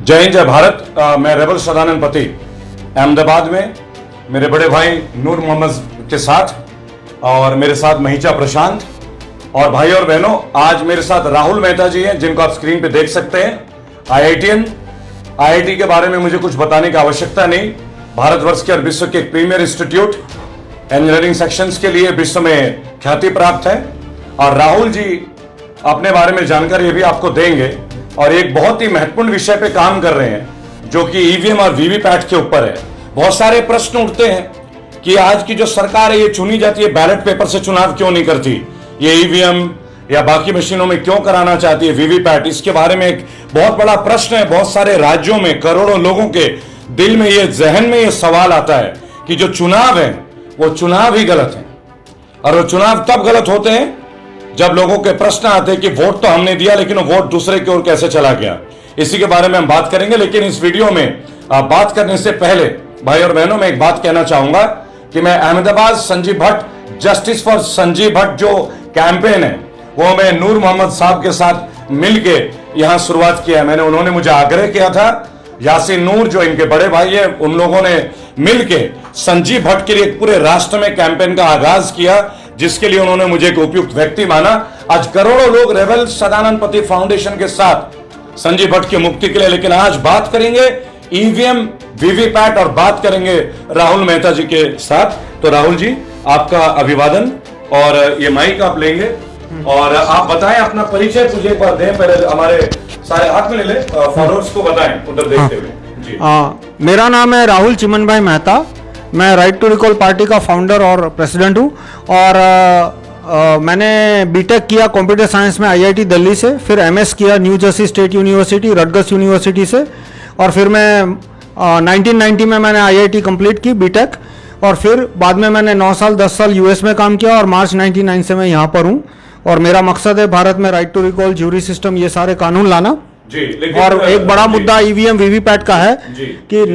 जय हिंद, जय भारत। मैं रेबल सदानंद पति अहमदाबाद में मेरे बड़े भाई नूर मोहम्मद के साथ और मेरे साथ महिचा प्रशांत और भाई और बहनों, आज मेरे साथ राहुल मेहता जी हैं जिनको आप स्क्रीन पे देख सकते हैं। आईआईटीएन, आईआईटी के बारे में मुझे कुछ बताने की आवश्यकता नहीं। भारतवर्ष के और विश्व के एक प्रीमियर इंस्टीट्यूट इंजीनियरिंग सेक्शंस के लिए विश्व में ख्याति प्राप्त है। और राहुल जी अपने बारे में जानकारी भी आपको देंगे और एक बहुत ही महत्वपूर्ण विषय पे काम कर रहे हैं जो कि ईवीएम और वीवीपैट के ऊपर है। बहुत सारे प्रश्न उठते हैं कि आज की जो सरकार है ये चुनी जाती है बैलेट पेपर से चुनाव क्यों नहीं करती, ये ईवीएम या बाकी मशीनों में क्यों कराना चाहती है वीवीपैट। इसके बारे में एक बहुत बड़ा प्रश्न है। बहुत सारे राज्यों में करोड़ों लोगों के दिल में ये जहन में ये सवाल आता है कि जो चुनाव है वो चुनाव ही गलत है। और वो चुनाव तब गलत होते हैं जब लोगों के प्रश्न आते हैं कि वोट तो हमने दिया लेकिन वो वोट दूसरे की ओर कैसे चला गया। इसी के बारे में हम बात करेंगे। लेकिन इस वीडियो में बात करने से पहले भाई और बहनों, मैं एक बात कहना चाहूंगा कि मैं अहमदाबाद संजीव भट्ट जस्टिस फॉर संजीव भट्ट जो कैंपेन है वो मैं नूर मोहम्मद साहब के साथ मिलके यहां शुरुआत किया है। उन्होंने मुझे आग्रह किया था, यासीन नूर जो इनके बड़े भाई है, उन लोगों ने मिलके संजीव भट्ट के लिए पूरे राष्ट्र में कैंपेन का आगाज किया, जिसके लिए उन्होंने मुझे एक उपयुक्त व्यक्ति माना। आज करोड़ों लोग रेबल सदानंद पति फाउंडेशन के साथ संजीव भट्ट की मुक्ति के लिए। लेकिन आज बात करेंगे ईवीएम वीवीपैट और बात करेंगे राहुल मेहता जी के साथ। तो राहुल जी, आपका अभिवादन और ये माइक आप लेंगे और आप बताएं अपना परिचय। तुझे एक बार दें, पहले हमारे सारे हाथ में ले ले, फॉलोअर्स को बताएं उधर देखते हुए जी। मेरा नाम है राहुल चिमन भाई मेहता। मैं राइट टू रिकॉल पार्टी का फाउंडर और प्रेसिडेंट हूँ। और मैंने बीटेक किया कंप्यूटर साइंस में आईआईटी दिल्ली से, फिर एमएस किया new Jersey state university, Rutgers university से। और फिर मैं 1990 में मैंने आईआईटी कंप्लीट की बीटेक। और फिर बाद में मैंने 9 साल 10 साल यूएस में काम किया और मार्च 99 से मैं यहाँ पर हूँ। और मेरा मकसद है भारत में right to recall, jury system, ये सारे कानून लाना जी। और एक बड़ा मुद्दा ईवीएम वीवीपैट का है कि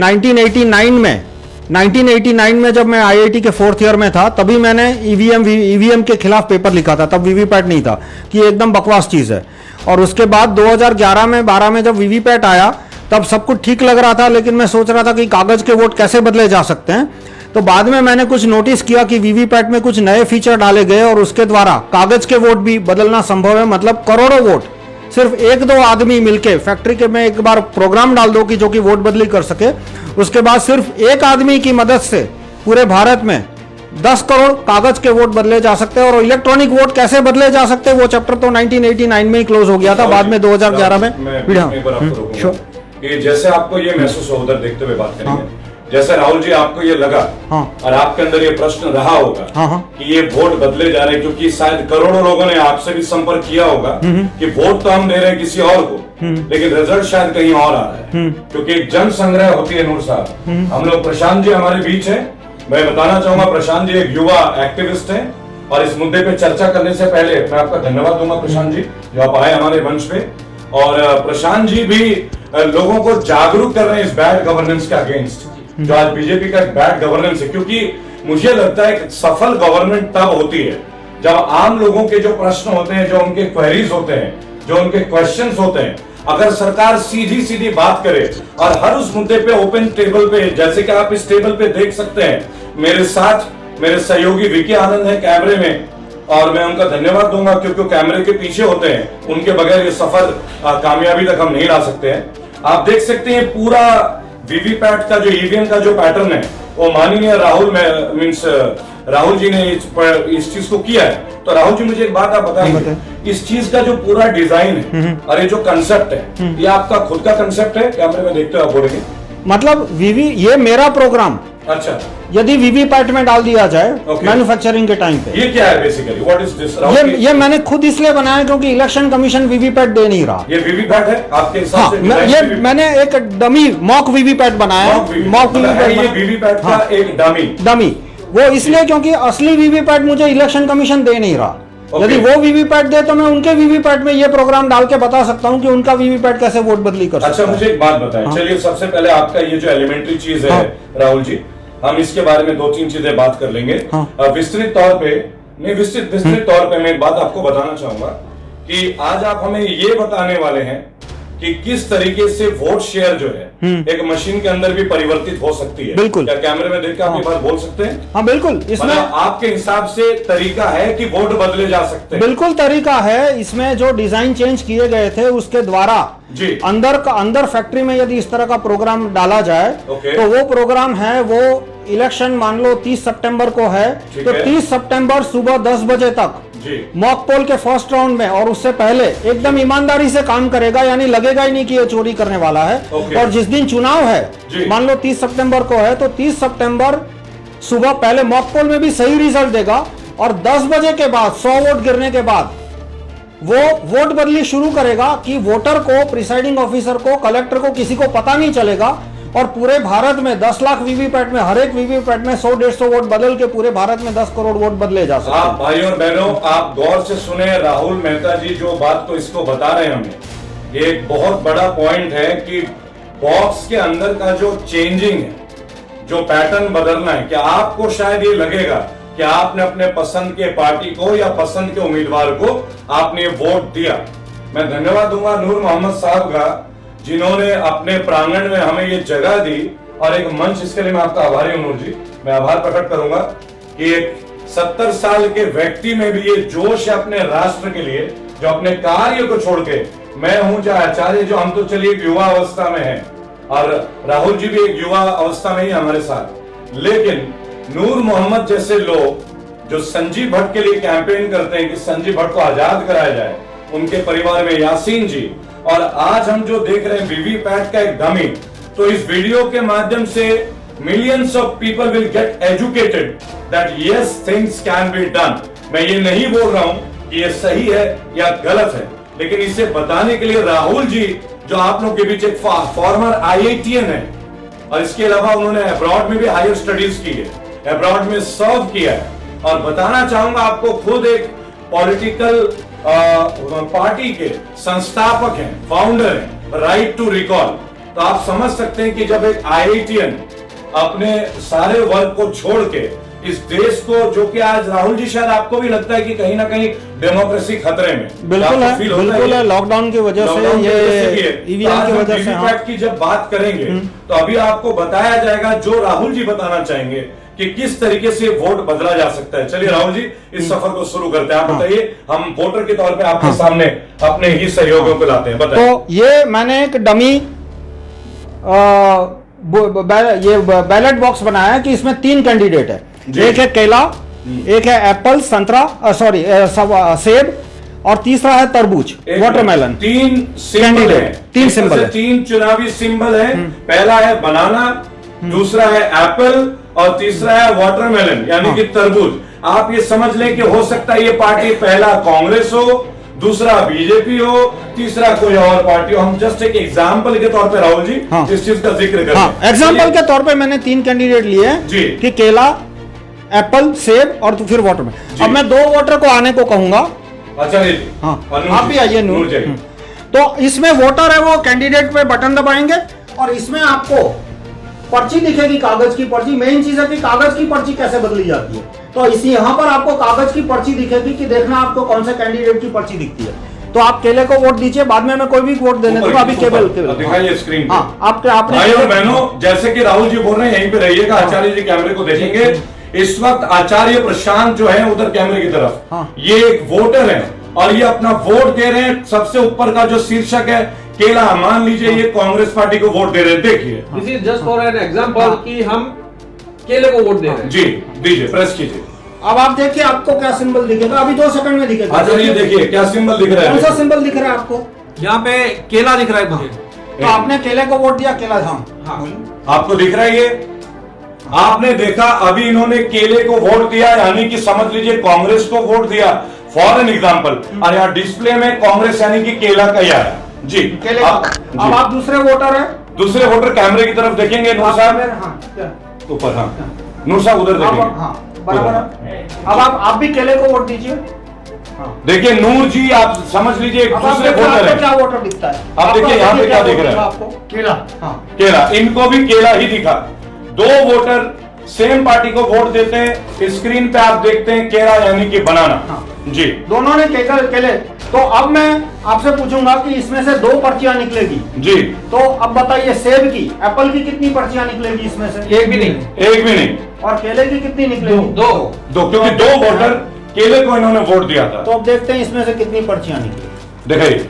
1989 में जब मैं आईआईटी के 4th ईयर में था तभी मैंने ईवीएम के खिलाफ पेपर लिखा था। तब वीवीपैट नहीं था, कि एकदम बकवास चीज़ है। और उसके बाद 2011 में 12 में जब वीवीपैट आया तब सब कुछ ठीक लग रहा था, लेकिन मैं सोच रहा था कि कागज के वोट कैसे बदले जा सकते हैं। तो बाद में मैंने कुछ नोटिस किया कि वीवीपैट में कुछ नए फीचर डाले गए और उसके द्वारा कागज के वोट भी बदलना संभव है। मतलब करोड़ों वोट सिर्फ 1-2 आदमी मिलके फैक्ट्री के में एक बार प्रोग्राम डाल दो कि जो कि वोट बदली कर सके। उसके बाद सिर्फ एक आदमी की मदद से पूरे भारत में 10 करोड़ कागज के वोट बदले जा सकते हैं। और इलेक्ट्रॉनिक वोट कैसे बदले जा सकते हैं वो चैप्टर तो 1989 में ही क्लोज हो गया था। बाद में 2011 में जैसे आपको ये महसूस हो, उधर देखते हुए बात करेंगे। जैसे राहुल जी आपको ये लगा और आपके अंदर ये प्रश्न रहा होगा कि ये वोट बदले जा रहे हैं, क्योंकि शायद करोड़ों लोगों ने आपसे भी संपर्क किया होगा कि वोट तो हम दे रहे हैं किसी और को, लेकिन रिजल्ट शायद कहीं और आ रहा है। क्योंकि एक जन संग्रह होती है। नूर साहब, हम लोग, प्रशांत जी हमारे बीच है। मैं बताना चाहूंगा प्रशांत जी एक युवा एक्टिविस्ट है और इस मुद्दे पे चर्चा करने से पहले मैं आपका धन्यवाद दूंगा प्रशांत जी जो आप आए हमारे मंच पे। और प्रशांत जी भी लोगों को जागरूक कर रहे हैं इस बैड गवर्नेंस के अगेंस्ट, जो आज बीजेपी का बैड गवर्नेंस है। क्योंकि मुझे लगता है कि सफल गवर्नमेंट तब होती है जब आम लोगों के जो प्रश्न होते हैं, जो उनके क्वेरीज होते हैं, जो उनके क्वेश्चंस होते हैं, अगर सरकार सीधी सीधी बात करे और हर उस मुद्दे पे ओपन टेबल पे, जैसे कि आप इस टेबल पे देख सकते हैं, मेरे साथ मेरे सहयोगी विकी आनंद है कैमरे में और मैं उनका धन्यवाद दूंगा क्योंकि कैमरे के पीछे होते हैं, उनके बगैर ये सफर कामयाबी तक हम नहीं ला सकते हैं। आप देख सकते हैं पूरा वीवीपैट का जो ईवीएम का जो पैटर्न है वो माननीय राहुल जी ने इस चीज को किया है। तो राहुल जी मुझे एक बात आप बताएंगे, इस चीज का जो पूरा डिजाइन है और ये जो कंसेप्ट है, ये आपका खुद का कंसेप्ट है? कैमरे में देखते हो आप बोलेंगे। मतलब ये मेरा प्रोग्राम, अच्छा, यदि वीवीपैट में डाल दिया जाए मैन्युफैक्चरिंग के टाइम पे। ये क्या है बेसिकली, व्हाट इज दिस? ये मैंने खुद इसलिए बनाया क्योंकि इलेक्शन कमिशन वीवीपैट दे नहीं रहा। ये वीवीपैट है आपके हिसाब से? ये मैंने एक डमी मॉक वीवीपैट बनाया। मॉक वीवीपैट का एक डमी वो इसलिए क्योंकि असली वीवीपैट मुझे इलेक्शन कमीशन दे नहीं रहा। यदि वो वीवीपैट दे तो मैं उनके वीवीपैट में ये प्रोग्राम डाल के बता सकता हूँ कि उनका वीवीपैट कैसे वोट बदली कर सकता है। अच्छा, मुझे एक बात बताएं। चलिए, सबसे पहले आपका ये जो एलिमेंट्री चीज है राहुल जी, हम इसके बारे में 2-3 चीजें बात कर लेंगे विस्तृत तौर पे। मैं एक बात आपको बताना चाहूंगा कि आज आप हमें ये बताने वाले हैं कि किस तरीके से वोट शेयर जो है एक मशीन के अंदर भी परिवर्तित हो सकती है। बिल्कुल। क्या कैमरे में देख के आप ये बात बोल सकते हैं? हाँ बिल्कुल, इसमें मतलब आपके हिसाब से तरीका है कि वोट बदले जा सकते हैं? बिल्कुल तरीका है। इसमें जो डिजाइन चेंज किए गए थे उसके द्वारा जी अंदर फैक्ट्री में यदि इस तरह का प्रोग्राम डाला जाए तो वो प्रोग्राम है, वो इलेक्शन मान लो 30 सितंबर को है, तो 30 सितंबर सुबह 10 बजे तक मॉक पोल के फर्स्ट राउंड में और उससे पहले एकदम ईमानदारी से काम करेगा, यानी लगेगा ही नहीं कि ये चोरी करने वाला है। और जिस दिन चुनाव है, मान लो 30 सितंबर को है, तो 30 सितंबर सुबह पहले मॉक पोल में भी सही रिजल्ट देगा और 10 बजे के बाद 100 वोट गिरने के बाद वो वोट बदली शुरू करेगा कि वोटर को, प्रिसाइडिंग ऑफिसर को, कलेक्टर को, किसी को पता नहीं चलेगा। और पूरे भारत में 10 लाख वीवीपैट में, हर एक वीवीपैट में 100-150 वोट बदल के पूरे भारत में 10 करोड़ वोट बदले जा सकते हैं। आप भाई और बहनों, आप गौर से सुने, राहुल मेहता जी जो बात तो इसको बता रहे हैं हमें, ये एक बहुत बड़ा पॉइंट है कि बॉक्स के अंदर का जो चेंजिंग है, जो पैटर्न बदलना है, क्या आपको शायद ये लगेगा कि आपने अपने पसंद के पार्टी को या पसंद के उम्मीदवार को आपने वोट दिया? मैं धन्यवाद दूंगा नूर मोहम्मद साहब का, जिन्होंने अपने प्रांगण में हमें ये जगह दी और एक मंच, इसके लिए मैं आपका आभारी हूं नूर जी। मैं आभार प्रकट करूंगा कि एक 70 साल के व्यक्ति में भी ये जोश है अपने राष्ट्र के लिए, जो अपने कार्य को छोड़ के, मैं हूं चाहे आचार्य, जो हम तो चलिए एक युवा अवस्था में हैं और राहुल जी भी एक युवा अवस्था में ही हमारे साथ, लेकिन नूर मोहम्मद जैसे लोग जो संजीव भट्ट के लिए कैंपेन करते हैं कि संजीव भट्ट को आजाद कराया जाए, उनके परिवार में यासीन जी, और आज हम जो देख रहे हैं वीवीपैट का एक डमी, तो इस वीडियो के माध्यम से millions of people will get educated that yes things can be done. मैं ये नहीं बोल रहा हूं कि ये सही है या गलत है, लेकिन इसे बताने के लिए राहुल जी, जो आप लोग के बीच एक फॉर्मर IITian है और इसके अलावा उन्होंने अब्रॉड में भी हायर स्टडीज की है, अब्रॉड में सर्व किया है, और बताना चाहूंगा आपको, खुद एक पॉलिटिकल पार्टी के संस्थापक हैं, फाउंडर हैं, राइट टू रिकॉल। तो आप समझ सकते हैं कि जब एक IITian अपने सारे वर्क को छोड़ के इस देश को, जो कि आज राहुल जी शायद आपको भी लगता है कि कहीं ना कहीं डेमोक्रेसी खतरे में, बिल्कुल है, बिल्कुल है, लॉकडाउन की वजह से, ये ईवीएम की वजह से। हाँ। की जब बात करेंगे तो अभी आपको बताया जाएगा जो राहुल जी बताना चाहेंगे कि किस तरीके से वोट बदला जा सकता है। चलिए राहुल जी, इस सफर को शुरू करते हैं। आप बताइए, हम वोटर के तौर पे आपके सामने अपने ही सहयोगियों को लाते हैं, बताइए। तो ये मैंने एक डमी ये बैलेट बॉक्स बनाया है कि इसमें 3 कैंडिडेट है, एक है केला, एक है एप्पल, संतरा, सॉरी सेब, और तीसरा है तरबूज, वाटरमेलन। 3 कैंडिडेट, 3 सिंबल है, 3 चुनावी सिंबल है। पहला है बनाना, दूसरा है एप्पल और तीसरा है वाटरमेलन यानी कि तरबूज। आप ये समझ लें कि हो सकता है ये पार्टी पहला कांग्रेस हो, दूसरा बीजेपी हो, तीसरा कोई और पार्टी हो। हम जस्ट एक एग्जाम्पल के तौर पे राहुल जी इस चीज का जिक्र करें। हाँ, एग्जाम्पल के तौर पे मैंने 3 कैंडिडेट लिए हैं कि केला, एप्पल, सेब और तो फिर वाटरमेलन। अब मैं 2 वोटर को आने को कहूंगा। अच्छा जी, हाँ, आप भी आइए नूर। तो इसमें वोटर है, वो कैंडिडेट पे बटन दबाएंगे और इसमें आपको पर्ची दिखेगी, कागज की पर्ची। मेन चीज है कि कागज की पर्ची कैसे बदली जाती है। तो इसी यहाँ पर आपको कागज की पर्ची दिखेगी कि देखना आपको कौन से कैंडिडेट की पर्ची दिखती है। तो आप केले को वोट दीजिए, बाद में मैं कोई भी वोट देने दूंगा। अभी केवल दिखाइए स्क्रीन पे। हाँ, आपने भाई और बहनों, जैसे कि राहुल जी बोल रहे हैं, यहीं पे रहिएगा। आचार्य जी कैमरे को देखेंगे। इस वक्त आचार्य प्रशांत जो है उधर कैमरे की तरफ, ये एक वोटर है और ये अपना वोट दे रहे हैं। सबसे ऊपर का जो शीर्षक है केला, मान लीजिए ये कांग्रेस पार्टी को वोट दे रहे हैं। देखिए, this is just for an example कि हम केले को वोट दे रहे हैं। जी दीजिए, प्रेस कीजिए। अब आप देखिए आपको क्या सिंबल दिखेगा, अभी 2 सेकंड में दिखेगा। अच्छा ये देखिए क्या सिंबल दिख रहा है। कौन सा सिंबल दिख रहा है आपको? यहाँ पे केला दिख रहा है मुझे। तो आपने केले को वोट दिया, केला था। आपको दिख रहा है ये? आपने देखा, अभी इन्होंने केले को वोट दिया, यानी कि समझ लीजिए कांग्रेस को वोट दिया। फॉर एन एग्जाम्पल, और यहाँ डिस्प्ले में कांग्रेस यानी कि केला का ही आया जी। केले अब आप दूसरे वोटर है, दूसरे वोटर कैमरे की तरफ देखेंगे। नूर साहब ऊपर, हाँ नूर साहब उधर देखेंगे बराबर। अब आप भी केले को वोट दीजिए। देखिए नूर जी, आप समझ लीजिए एक दूसरे वोटर है। क्या वोटर दिखता है? आप देखिए यहाँ पे क्या दिख रहा है आपको? केला। केला, इनको भी केला ही दिखा। 2 वोटर सेम पार्टी को वोट देते हैं। स्क्रीन पे आप देखते हैं केला यानी कि बनाना। हाँ। जी, दोनों ने केले। तो अब मैं आपसे पूछूंगा कि इसमें से 2 पर्चियां निकलेगी। जी, तो अब बताइए सेब की, एप्पल की कितनी पर्चियां निकलेगी इसमें से? एक भी नहीं। एक भी नहीं। और केले की कितनी निकलेगी? 2। क्योंकि 2 वोटर केले को इन्होंने वोट दिया था। तो अब देखते हैं इसमें से कितनी पर्चियां निकली। दिखाइए,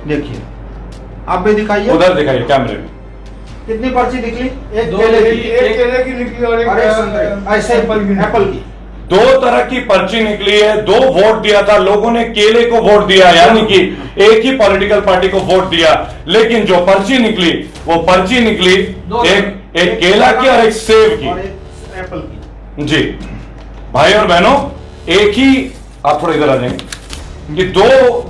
देखिए, आप भी दिखाइए, उधर दिखाइए कैमरे में। कितनी पर्ची निकली? एक 2 केले की, एक केले की निकली और और एक संतरे, ऐसे एप्पल की। 2 तरह की पर्ची निकली है। 2 वोट दिया था लोगों ने, केले को वोट दिया, यानी कि एक ही पॉलिटिकल पार्टी को वोट दिया। लेकिन जो पर्ची निकली वो पर्ची निकली एक केला की और एक सेब की और एक एप्पल की। जी भाई और बहनों, एक ही, आप थोड़ा इधर आ जाएंगे, कि 2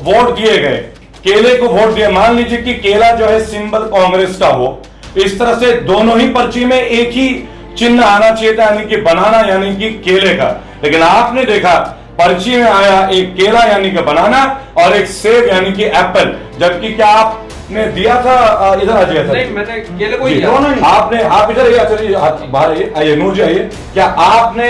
वोट दिए गए, केले को वोट दिया। मान लीजिए कि केला जो है सिंबल कांग्रेस का हो, इस तरह से दोनों ही पर्ची में एक ही चिन्ह आना चाहिए था, यानी कि बनाना यानी कि केले का। लेकिन आपने देखा पर्ची में आया एक केला यानी कि बनाना और एक सेब यानी कि एप्पल, जबकि क्या आपने दिया था? इधर आ जाइए। नहीं, मैंने केले को ही जी, दिया। दोनों नहीं। आपने, आप इधर आइए, चलिए बाहर आइए, आइए नूर जी आइए। क्या आपने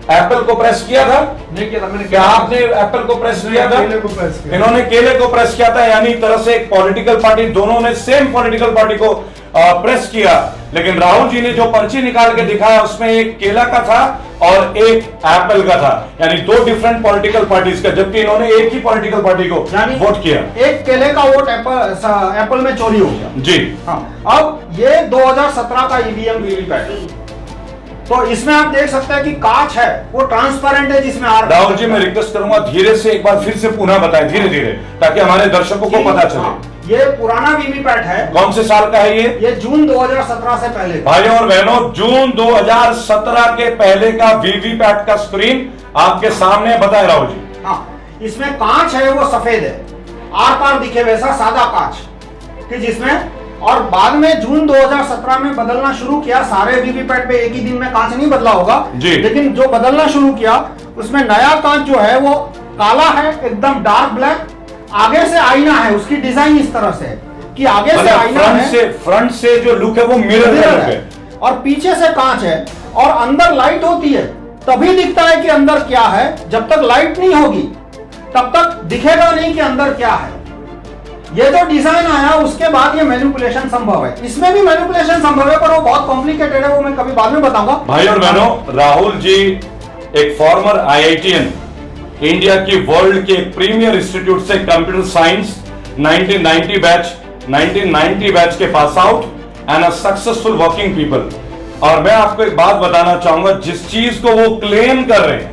एप्पल को प्रेस किया था? नहीं किया था मैंने। क्या आपने एप्पल को प्रेस किया था? केले को प्रेस किया। इन्होंने केले को प्रेस किया था, यानी एक तरह से एक पॉलिटिकल पार्टी, दोनों ने सेम पॉलिटिकल पार्टी को प्रेस किया। लेकिन राहुल जी ने जो पर्ची निकाल के दिखाया उसमें एक केला का था और एक एप्पल का था, यानी 2 डिफरेंट पॉलिटिकल पार्टीज का, जबकि इन्होंने एक ही पॉलिटिकल पार्टी को यानी वोट किया। एक केले का वोट एप्पल में चोरी हो गया। जी हाँ, अब ये 2017 का ईवीएम वीवीपैट, तो इसमें आप देख सकते हैं कि कांच है वो ट्रांसपेरेंट है, जिसमें राहुल जी, मैं रिक्वेस्ट करूंगा धीरे से एक बार फिर से पुनः बताएं, धीरे धीरे, ताकि हमारे दर्शकों को पता चले। हाँ, ये पुराना वीवीपैट है। कौन से साल का है ये? जून 2017 से पहले। भाइयों और बहनों, जून 2017 के पहले का वीवीपैट का स्क्रीन आपके सामने बताए राहुल जी। हाँ, इसमें कांच है वो सफेद है, आर पार दिखे वैसा सादा कांच, कि जिसमें, और बाद में जून 2017 में बदलना शुरू किया। सारे वीवीपैट पे एक ही दिन में कांच नहीं बदला होगा जी। लेकिन जो बदलना शुरू किया उसमें नया कांच जो है वो काला है, एकदम डार्क ब्लैक। आगे से आईना है, उसकी डिजाइन इस तरह से है कि आगे से आईना है, फ्रंट से जो लुक है वो मिरर है, और पीछे से कांच है, और अंदर लाइट होती है, तभी दिखता है कि अंदर क्या है। जब तक लाइट नहीं होगी तब तक दिखेगा नहीं कि अंदर क्या है। ये जो डिजाइन आया उसके बाद ये मैनिपुलेशन संभव है। इसमें भी मैनिपुलेशन संभव है, पर वो बहुत कॉम्प्लिकेटेड है, वो मैं कभी बाद में बताऊंगा। भाई और बहनों, राहुल जी एक फॉर्मर आईआईटीएन, इंडिया की वर्ल्ड के प्रीमियर इंस्टीट्यूट से कंप्यूटर साइंस 1990 बैच के pass out and a successful working people. और मैं आपको एक बात बताना चाहूंगा, जिस चीज को वो क्लेम कर रहे हैं,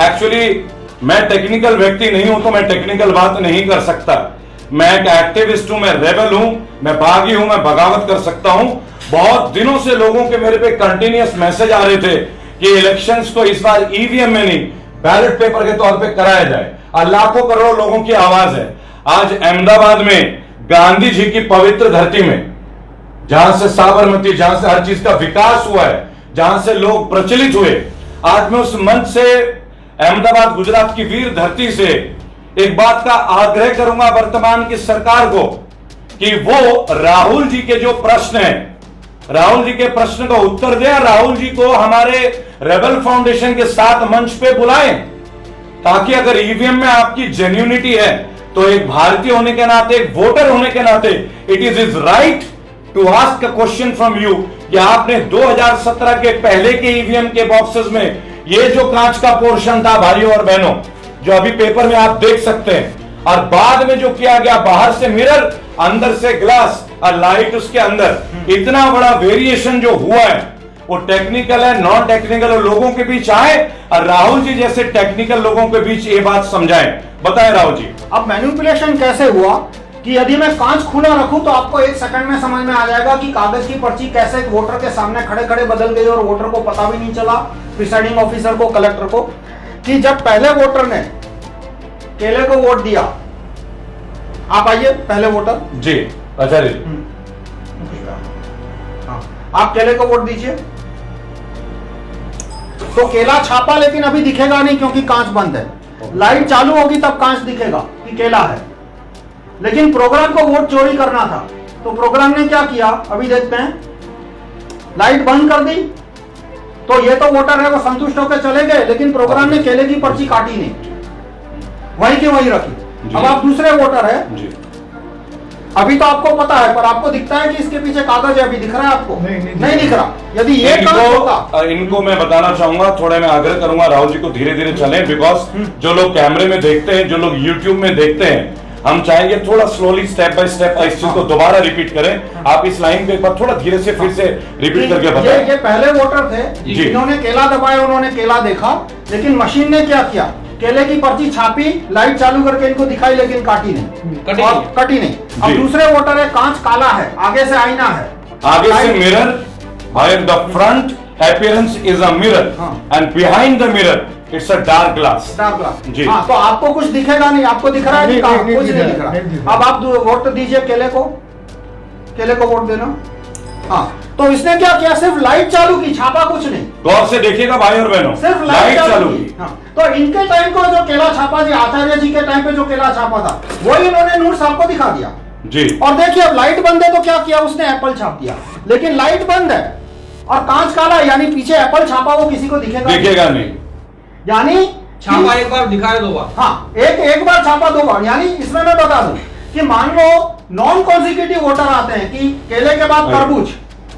एक्चुअली मैं टेक्निकल व्यक्ति नहीं हूं तो मैं टेक्निकल बात नहीं कर सकता। मैं एक एक्टिविस्ट हूं, मैं रेबल हूं, मैं बागी हूं, मैं बगावत कर सकता हूं। बहुत दिनों से लोगों के मेरे पे कंटिन्यूअस मैसेज आ रहे थे कि इलेक्शंस को इस बार ईवीएम में नहीं, बैलेट पेपर के तौर पे कराया जाए। और लाखों करोड़ों लोगों की आवाज है। आज अहमदाबाद में गांधी जी की पवित्र धरती में, जहां से साबरमती, जहां से हर चीज का विकास हुआ है, जहां से लोग प्रचलित हुए, आज मैं उस मंच से, अहमदाबाद गुजरात की वीर धरती से एक बात का आग्रह करूंगा वर्तमान की सरकार को कि वो राहुल जी के जो प्रश्न है, राहुल जी के प्रश्न का उत्तर दे। राहुल जी को हमारे रेबल फाउंडेशन के साथ मंच पे बुलाएं, ताकि अगर ईवीएम में आपकी जेन्युइनिटी है तो एक भारतीय होने के नाते, एक वोटर होने के नाते, it is his right to ask a question from you कि आपने 2017 के पहले के ईवीएम के बॉक्सेस में ये जो कांच का पोर्शन था भाइयों और बहनों, जो अभी पेपर में आप देख सकते हैं, और बाद में जो किया गया, बाहर से मिरर, अंदर से ग्लास और लाइट उसके अंदर, इतना बड़ा वेरिएशन जो हुआ है वो टेक्निकल है, नॉन टेक्निकल, और लोगों के बीच आए और राहुल जी जैसे टेक्निकल लोगों के बीच ये बात समझाएं। बताएं राहुल जी। अब मैनिपुलेशन कैसे हुआ कि यदि मैं कांच खुला रखूं तो आपको 1 सेकंड में समझ में आ जाएगा कि कागज की पर्ची कैसे वोटर के सामने खड़े खड़े बदल गई और वोटर को पता भी नहीं चला, प्रिसाइडिंग ऑफिसर को, कलेक्टर को, कि जब पहले वोटर ने केले को वोट दिया। आप आइए, पहले वोटर जी आचार्य जी, आप केले को वोट दीजिए। तो केला छापा, लेकिन अभी दिखेगा नहीं क्योंकि कांच बंद है। लाइट चालू होगी तब कांच दिखेगा कि केला है। लेकिन प्रोग्राम को वोट चोरी करना था, तो प्रोग्राम ने क्या किया अभी देखते हैं। लाइट बंद कर दी तो ये तो वोटर है वो संतुष्ट होकर चले गए, लेकिन प्रोग्राम ने केले की पर्ची काटी नहीं, वही की वही रखी। अब आप दूसरे वोटर है, अभी तो आपको पता है पर आपको दिखता है कि इसके पीछे कागज है, अभी दिख रहा है आपको? नहीं दिख रहा। यदि ये इनको मैं बताना चाहूंगा, थोड़ा मैं आग्रह करूंगा राहुल जी को धीरे धीरे चलें, बिकॉज जो लोग कैमरे में देखते हैं, जो लोग यूट्यूब में देखते हैं, हम चाहेंगे थोड़ा स्लोली स्टेप बाय स्टेप इस चीज को दोबारा रिपीट करें। आप इस लाइन पे एक बार थोड़ा धीरे से फिर से रिपीट करके बताएं। ये पहले वोटर थे जिन्होंने केला दबाया, उन्होंने केला देखा, लेकिन मशीन ने क्या किया, केले की पर्ची छापी, लाइट चालू करके इनको दिखाई, लेकिन कटी नहीं। अब दूसरे वोटर है, कांच काला है, आगे से आईना है, आगे से mirror, by the front appearance is a mirror and behind the mirror it's a dark glass जी। हाँ, तो आपको कुछ दिखेगा नहीं, आपको दिख रहा है नहीं, कुछ नहीं दिख रहा। अब आप वोट दीजिए केले को वोट देना। हाँ, तो इसने क्या किया, सिर्फ लाइट चालू की, छापा कुछ नहीं। गौर से देखिएगा भाई और बहनों, सिर्फ लाइट चालू की। हाँ, तो इनके टाइम को जो केला छापा जी, आचार्य जी के टाइम पे जो केला छापा था वही इन्होंने नूर साहब को दिखा दिया जी। और देखिए अब लाइट बंद है तो क्या किया उसने, एप्पल छाप दिया, लेकिन लाइट बंद है और कांच काला, यानी पीछे एप्पल छापा वो किसी को दिखेगा नहीं, यानी छापा एक बार दिखाया दो बार। हाँ, एक बार छापा दो बार। यानी इसमें मैं बता दूं कि मान लो नॉन कॉन्जिक्यूटिव वोटर आते हैं कि केले के बाद तरबूज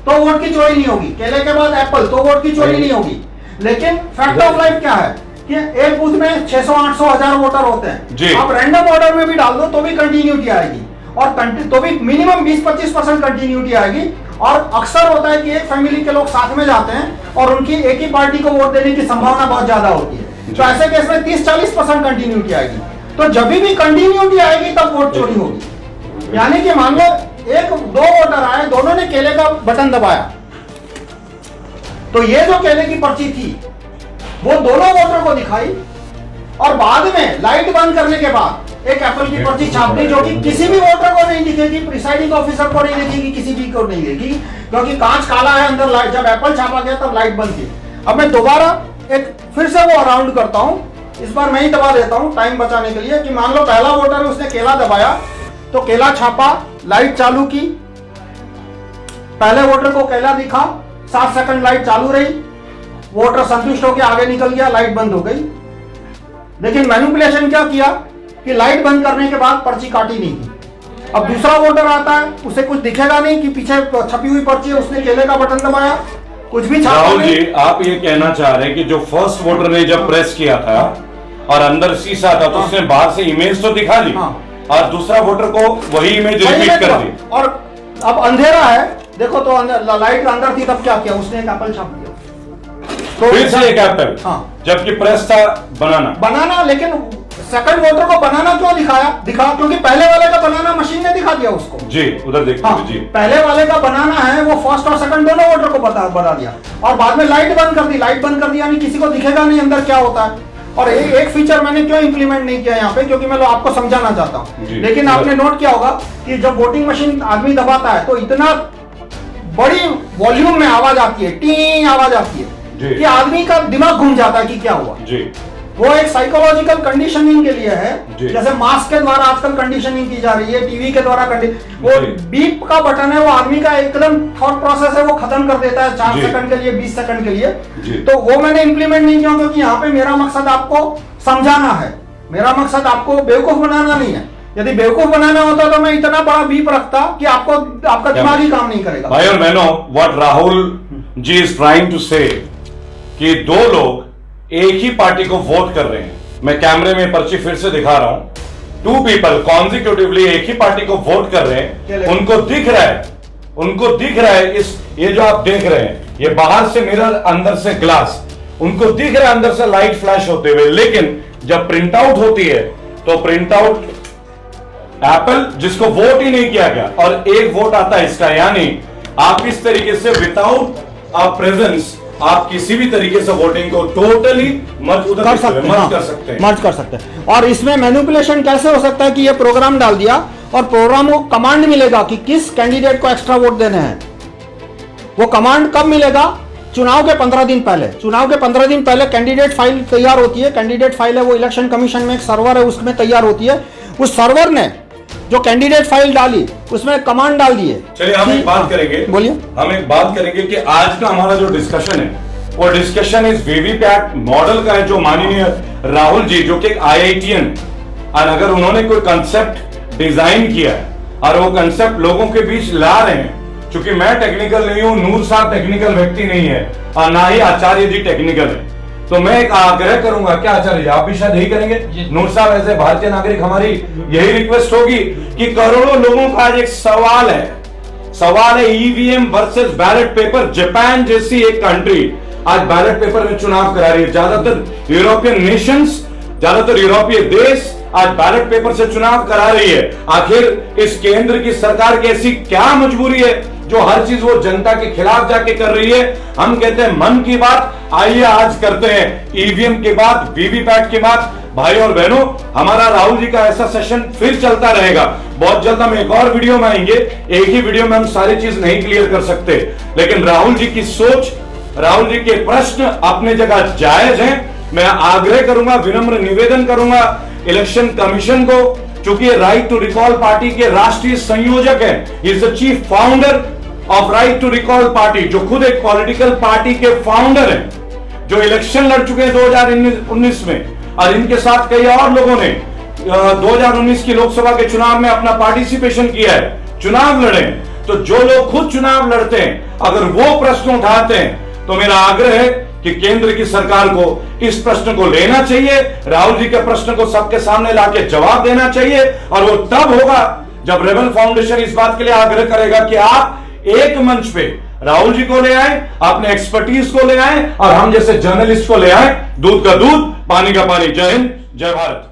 तो वोट की चोरी नहीं होगी, केले के बाद एप्पल तो वोट की चोरी नहीं होगी, लेकिन फैक्ट ऑफ लाइफ क्या है कि एक बूथ में 600, 800, 1000 वोटर होते हैं। आप रैंडम ऑर्डर में भी डाल दो तो भी कंटिन्यूटी आएगी, और तो भी मिनिमम 20-25% कंटिन्यूटी आएगी। और अक्सर होता है कि एक फैमिली के लोग साथ में जाते हैं और उनकी एक ही पार्टी को वोट देने की संभावना बहुत ज्यादा होती है, तो ऐसे केस में 30-40% कंटिन्यूटी आएगी। तो जब भी कंटिन्यूटी आएगी तब वोट चोरी होगी। यानी कि मान लो दो वोटर आए, दोनों ने केले का बटन दबाया, तो ये जो केले की पर्ची थी वो दोनों वोटर को दिखाई, और बाद में लाइट बंद करने के बाद एक एप्पल की पर्ची छाप दी, जो कि किसी भी वोटर को नहीं दिखेगी, प्रिसाइडिंग ऑफिसर को नहीं दिखेगी, किसी भी को नहीं दिखेगी, क्योंकि कांच काला है, अंदर लाइट, जब एप्पल छापा गया तब लाइट बंद थी। अब मैं दोबारा एक फिर से वो अराउंड करता हूं, इस बार मैं ही दबा देता हूं टाइम बचाने के लिए, कि मान लो पहला वोटर है, उसने केला दबाया तो केला छापा, लाइट चालू की, पहले वोटर को केला दिखा, 7 सेकंड लाइट चालू रही, वोटर संतुष्ट होकर आगे निकल गया, लाइट बंद हो गई। लेकिन मैनिपुलेशन क्या किया कि लाइट बंद करने के बाद पर्ची काटी नहीं की। अब दूसरा वोटर आता है, उसे कुछ दिखेगा नहीं कि पीछे छपी हुई पर्ची है, उसने केले का बटन दबाया, कुछ भी छापा राहुल नहीं। जी, आप ये कहना चाह रहे हैं कि जो फर्स्ट वोटर ने जब प्रेस किया था और अंदर शीशा था, तो उसने बाहर से इमेज तो दिखा दी, और दूसरा वोटर को वही इमेज रिपीट कर दी। और अब अंधेरा है, देखो तो लाइट अंदर थी, तब क्या किया उसने, एक एप्पल छाप दिया, तो फिर से एक एप्पल, जबकि प्रेस था बनाना। लेकिन सेकंड वोटर को बनाना क्यों दिखा, क्योंकि पहले वाले का बनाना मशीन ने दिखा दिया उसको जी। उधर देखिए जी, पहले वाले का बनाना है वो फर्स्ट और सेकंड दोनों वोटर को बता दिया, और बाद में लाइट बंद कर दी, यानी किसी को दिखेगा नहीं अंदर क्या होता है। और एक फीचर मैंने क्यों इंप्लीमेंट नहीं किया यहाँ पे, क्योंकि मैं आपको समझाना चाहता हूँ। लेकिन आपने नोट किया होगा कि जब वोटिंग मशीन आदमी दबाता है तो इतना बड़ी वॉल्यूम में आवाज आती है, टी आवाज आती है कि आदमी का दिमाग घूम जाता है कि क्या हुआ जी। वो एक साइकोलॉजिकल कंडीशनिंग के लिए है, जैसे मास्क के द्वारा आजकल कंडीशनिंग की जा रही है, टीवी के द्वारा वो बीप का बटन है, वो आदमी का एकदम थॉट प्रोसेस है, वो खत्म कर देता है 4 सेकंड के लिए, 20 सेकंड के लिए। तो वो मैंने इंप्लीमेंट नहीं किया, क्योंकि यहाँ पे मेरा मकसद आपको समझाना है, मेरा मकसद आपको बेवकूफ बनाना नहीं है। यदि बेवकूफ बनाना होता तो मैं इतना बड़ा बीप रखता कि आपका दिमाग ही काम नहीं करेगा। भाई और बहनों, what Rahul ji is trying to say कि दो लोग एक ही पार्टी को वोट कर रहे हैं, मैं कैमरे में पर्ची फिर से दिखा रहा हूं, 2 पीपल कॉन्जिक्यूटिवली एक ही पार्टी को वोट कर रहे हैं, उनको दिख रहा है इस, ये जो आप देख रहे हैं, ये बाहर से मिरर, अंदर से ग्लास, उनको दिख रहा है अंदर से लाइट फ्लैश होते हुए। लेकिन जब प्रिंट आउट होती है तो प्रिंट आउट एप्पल, जिसको वोट ही नहीं किया गया, और एक वोट आता है इसका, यानी आप इस तरीके से विदाउट अ प्रेजेंस आप किसी भी तरीके से वोटिंग को टोटली मर्ज कर सकते हैं। और इसमें मैनिपुलेशन कैसे हो सकता है कि ये प्रोग्राम डाल दिया और प्रोग्राम को कमांड मिलेगा कि किस कैंडिडेट को एक्स्ट्रा वोट देने हैं। वो कमांड कब मिलेगा? चुनाव के 15 दिन पहले। चुनाव के 15 दिन पहले कैंडिडेट फाइल तैयार होती है। कैंडिडेट फाइल है वो इलेक्शन कमीशन में एक सर्वर है, उसमें तैयार होती है। उस सर्वर ने जो कैंडिडेट फाइल डाली उसमें कमांड डाल दिए। चलिए हम एक बात करेंगे, बोलिए। हम एक बात करेंगे कि आज का हमारा जो डिस्कशन है वो डिस्कशन इस वीवीपैट मॉडल का है, जो माननीय राहुल जी जो कि एक IITian, और अगर उन्होंने कोई कंसेप्ट डिजाइन किया है और वो कंसेप्ट लोगों के बीच ला रहे हैं, क्योंकि मैं टेक्निकल नहीं हूं, नूर साहब टेक्निकल व्यक्ति नहीं है और ना ही आचार्य जी टेक्निकल है, तो मैं एक आग्रह करूंगा, क्या आचार्य जी आप भी शायद यही करेंगे, नूर साहब ऐसे भारतीय नागरिक, हमारी यही रिक्वेस्ट होगी कि करोड़ों लोगों का आज एक सवाल है EVM versus ballot paper. Japan जैसी एक कंट्री आज बैलेट पेपर में चुनाव करा रही है, ज्यादातर यूरोपियन नेशंस, ज्यादातर यूरोपीय देश आज बैलेट पेपर से चुनाव करा रही है। आखिर इस केंद्र की सरकार की ऐसी क्या मजबूरी है जो हर चीज वो जनता के खिलाफ जाके कर रही है? हम कहते हैं मन की बात, आइए आज करते हैं ईवीएम के बाद, वीवीपैट के बाद। भाई और बहनों, हमारा राहुल जी का ऐसा सेशन फिर चलता रहेगा। बहुत जल्द हम एक और वीडियो में आएंगे, एक ही वीडियो में हम सारी चीज नहीं क्लियर कर सकते, लेकिन राहुल जी की सोच, राहुल जी के प्रश्न अपने जगह जायज हैं। मैं आग्रह करूंगा, विनम्र निवेदन करूंगा इलेक्शन कमीशन को, चूंकि राइट टू रिकॉल पार्टी के राष्ट्रीय संयोजक हैं, is the chief founder of right to recall party, जो खुद एक पॉलिटिकल पार्टी के फाउंडर हैं, जो इलेक्शन लड़ चुके हैं 2019 में, और इनके साथ कई और लोगों ने 2019 की लोकसभा के चुनाव में अपना पार्टिसिपेशन किया है, चुनाव लड़े। तो जो लोग खुद चुनाव लड़ते हैं, अगर वो प्रश्न उठाते हैं, तो मेरा आग्रह है कि केंद्र की सरकार को इस प्रश्न को लेना चाहिए, राहुल जी के प्रश्न को सबके सामने लाके जवाब देना चाहिए, और वो तब होगा जब रेबल फाउंडेशन इस बात के लिए आग्रह करेगा कि आप एक मंच पे राहुल जी को ले आए, अपने एक्सपर्टीज को ले आए, और हम जैसे जर्नलिस्ट को ले आए, दूध का दूध, पानी का पानी। जय हिंद, जय भारत।